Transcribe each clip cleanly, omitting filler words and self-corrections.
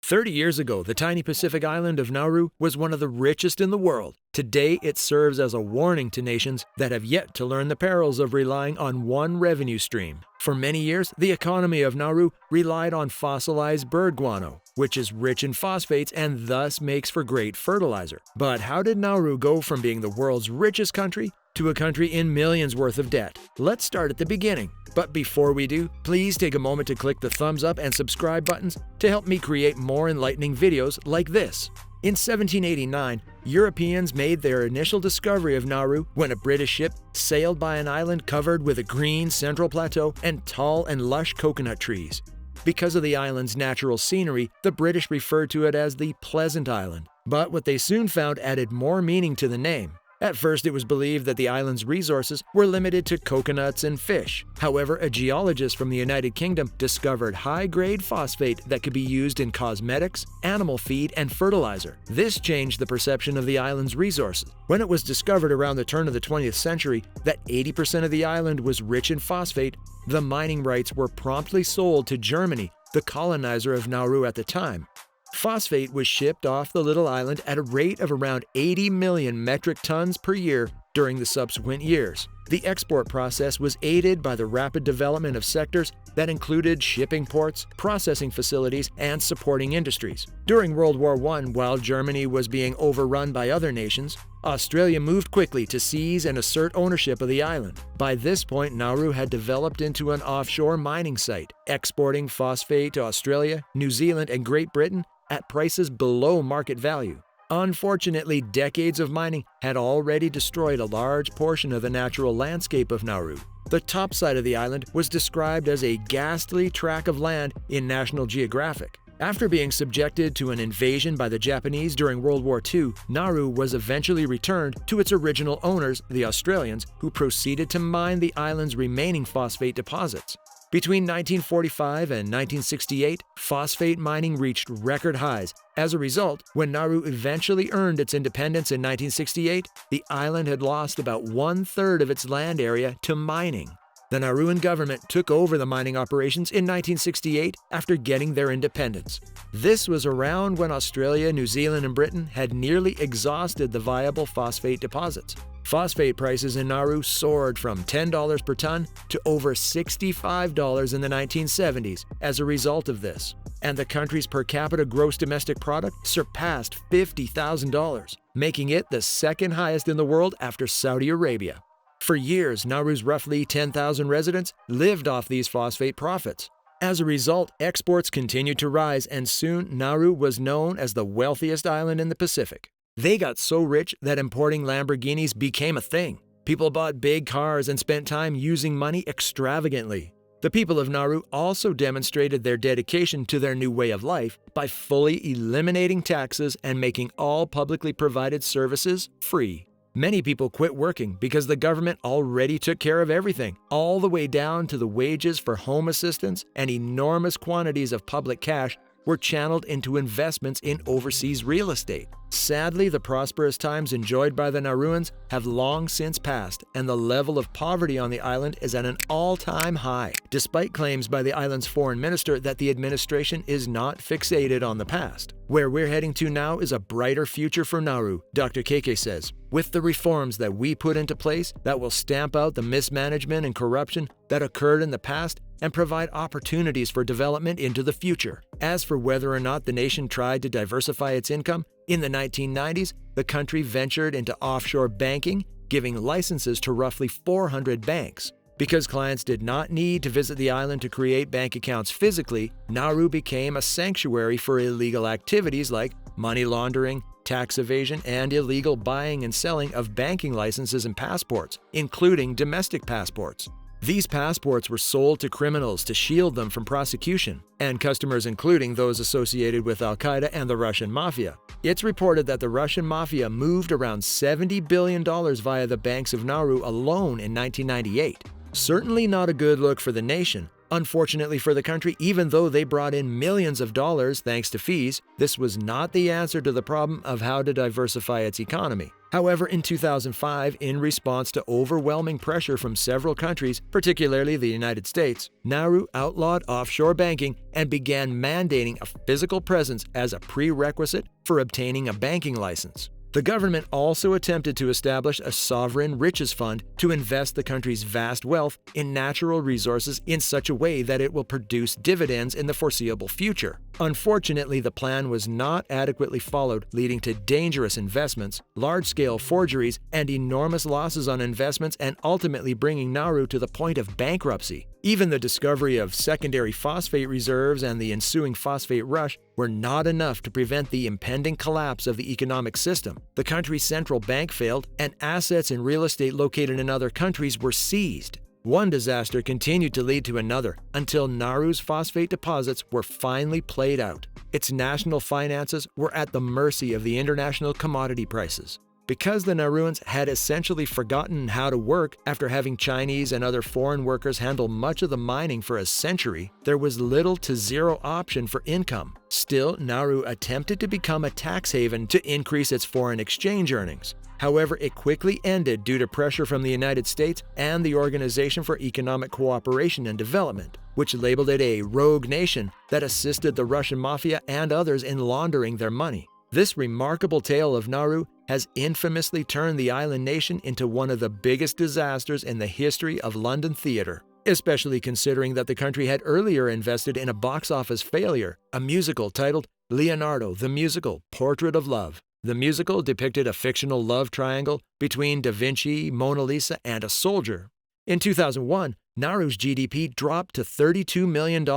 30 years ago, the tiny Pacific island of Nauru was one of the richest in the world. Today, it serves as a warning to nations that have yet to learn the perils of relying on one revenue stream. For many years, the economy of Nauru relied on fossilized bird guano, which is rich in phosphates and thus makes for great fertilizer. But how did Nauru go from being the world's richest country to a country in millions worth of debt? Let's start at the beginning. But before we do, please take a moment to click the thumbs up and subscribe buttons to help me create more enlightening videos like this. In 1789, Europeans made their initial discovery of Nauru when a British ship sailed by an island covered with a green central plateau and tall and lush coconut trees. Because of the island's natural scenery, the British referred to it as the Pleasant Island. But what they soon found added more meaning to the name. At first, it was believed that the island's resources were limited to coconuts and fish. However, a geologist from the United Kingdom discovered high-grade phosphate that could be used in cosmetics, animal feed, and fertilizer. This changed the perception of the island's resources. When it was discovered around the turn of the 20th century that 80% of the island was rich in phosphate, the mining rights were promptly sold to Germany, the colonizer of Nauru at the time. Phosphate was shipped off the little island at a rate of around 80 million metric tons per year during the subsequent years. The export process was aided by the rapid development of sectors that included shipping ports, processing facilities, and supporting industries. During World War I, while Germany was being overrun by other nations, Australia moved quickly to seize and assert ownership of the island. By this point, Nauru had developed into an offshore mining site, exporting phosphate to Australia, New Zealand, and Great Britain at prices below market value. Unfortunately, decades of mining had already destroyed a large portion of the natural landscape of Nauru. The top side of the island was described as a ghastly tract of land in National Geographic. After being subjected to an invasion by the Japanese during World War II, Nauru was eventually returned to its original owners, the Australians, who proceeded to mine the island's remaining phosphate deposits. Between 1945 and 1968, phosphate mining reached record highs. As a result, when Nauru eventually earned its independence in 1968, the island had lost about one-third of its land area to mining. The Nauruan government took over the mining operations in 1968 after getting their independence. This was around when Australia, New Zealand, and Britain had nearly exhausted the viable phosphate deposits. Phosphate prices in Nauru soared from $10 per ton to over $65 in the 1970s as a result of this, and the country's per capita gross domestic product surpassed $50,000, making it the second highest in the world after Saudi Arabia. For years, Nauru's roughly 10,000 residents lived off these phosphate profits. As a result, exports continued to rise, and soon Nauru was known as the wealthiest island in the Pacific. They got so rich that importing Lamborghinis became a thing. People bought big cars and spent time using money extravagantly. The people of Nauru also demonstrated their dedication to their new way of life by fully eliminating taxes and making all publicly provided services free. Many people quit working because the government already took care of everything, all the way down to the wages for home assistants, and enormous quantities of public cash were channeled into investments in overseas real estate. Sadly, the prosperous times enjoyed by the Nauruans have long since passed, and the level of poverty on the island is at an all-time high, despite claims by the island's foreign minister that the administration is not fixated on the past. Where we're heading to now is a brighter future for Nauru, Dr. Keke says, with the reforms that we put into place that will stamp out the mismanagement and corruption that occurred in the past and provide opportunities for development into the future. As for whether or not the nation tried to diversify its income, in the 1990s, the country ventured into offshore banking, giving licenses to roughly 400 banks. Because clients did not need to visit the island to create bank accounts physically, Nauru became a sanctuary for illegal activities like money laundering, tax evasion, and illegal buying and selling of banking licenses and passports, including domestic passports. These passports were sold to criminals to shield them from prosecution, and customers including those associated with Al-Qaeda and the Russian mafia. It's reported that the Russian mafia moved around $70 billion via the banks of Nauru alone in 1998. Certainly not a good look for the nation, Unfortunately for the country, even though they brought in millions of dollars thanks to fees, this was not the answer to the problem of how to diversify its economy. However, in 2005, in response to overwhelming pressure from several countries, particularly the United States, Nauru outlawed offshore banking and began mandating a physical presence as a prerequisite for obtaining a banking license. The government also attempted to establish a sovereign riches fund to invest the country's vast wealth in natural resources in such a way that it will produce dividends in the foreseeable future. Unfortunately, the plan was not adequately followed, leading to dangerous investments, large-scale forgeries, and enormous losses on investments, and ultimately bringing Nauru to the point of bankruptcy. Even the discovery of secondary phosphate reserves and the ensuing phosphate rush were not enough to prevent the impending collapse of the economic system. The country's central bank failed, and assets in real estate located in other countries were seized. One disaster continued to lead to another until Nauru's phosphate deposits were finally played out. Its national finances were at the mercy of the international commodity prices. Because the Nauruans had essentially forgotten how to work after having Chinese and other foreign workers handle much of the mining for a century, there was little to zero option for income. Still, Nauru attempted to become a tax haven to increase its foreign exchange earnings. However, it quickly ended due to pressure from the United States and the Organization for Economic Cooperation and Development, which labeled it a rogue nation that assisted the Russian mafia and others in laundering their money. This remarkable tale of Nauru has infamously turned the island nation into one of the biggest disasters in the history of London theatre, especially considering that the country had earlier invested in a box office failure, a musical titled Leonardo the Musical: Portrait of Love. The musical depicted a fictional love triangle between Da Vinci, Mona Lisa, and a soldier. In 2001, Nauru's GDP dropped to $32 million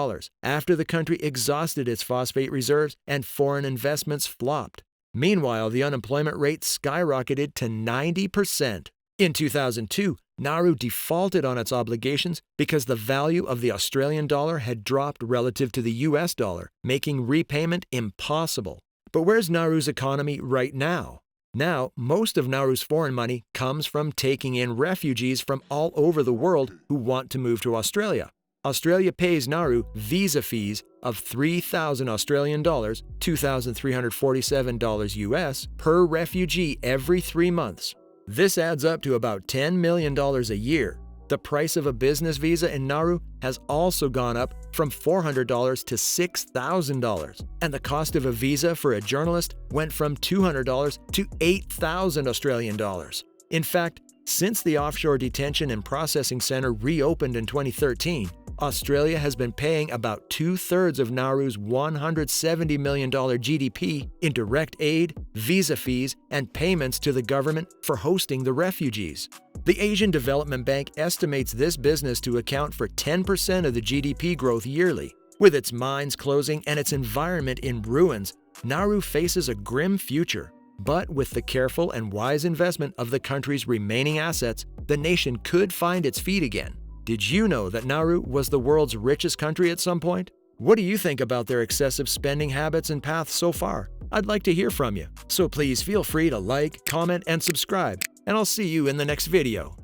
after the country exhausted its phosphate reserves and foreign investments flopped. Meanwhile, the unemployment rate skyrocketed to 90%. In 2002, Nauru defaulted on its obligations because the value of the Australian dollar had dropped relative to the US dollar, making repayment impossible. But where's Nauru's economy right now? Now, most of Nauru's foreign money comes from taking in refugees from all over the world who want to move to Australia. Australia pays Nauru visa fees of 3,000 Australian dollars, $2,347 US, per refugee every 3 months. This adds up to about $10 million a year. The price of a business visa in Nauru has also gone up from $400 to $6,000, and the cost of a visa for a journalist went from $200 to $8,000 Australian dollars. In fact, since the offshore detention and processing center reopened in 2013, Australia has been paying about 2/3 of Nauru's $170 million GDP in direct aid, visa fees, and payments to the government for hosting the refugees. The Asian Development Bank estimates this business to account for 10% of the GDP growth yearly. With its mines closing and its environment in ruins, Nauru faces a grim future. But with the careful and wise investment of the country's remaining assets, the nation could find its feet again. Did you know that Nauru was the world's richest country at some point? What do you think about their excessive spending habits and paths so far? I'd like to hear from you. So please feel free to like, comment, and subscribe, and I'll see you in the next video.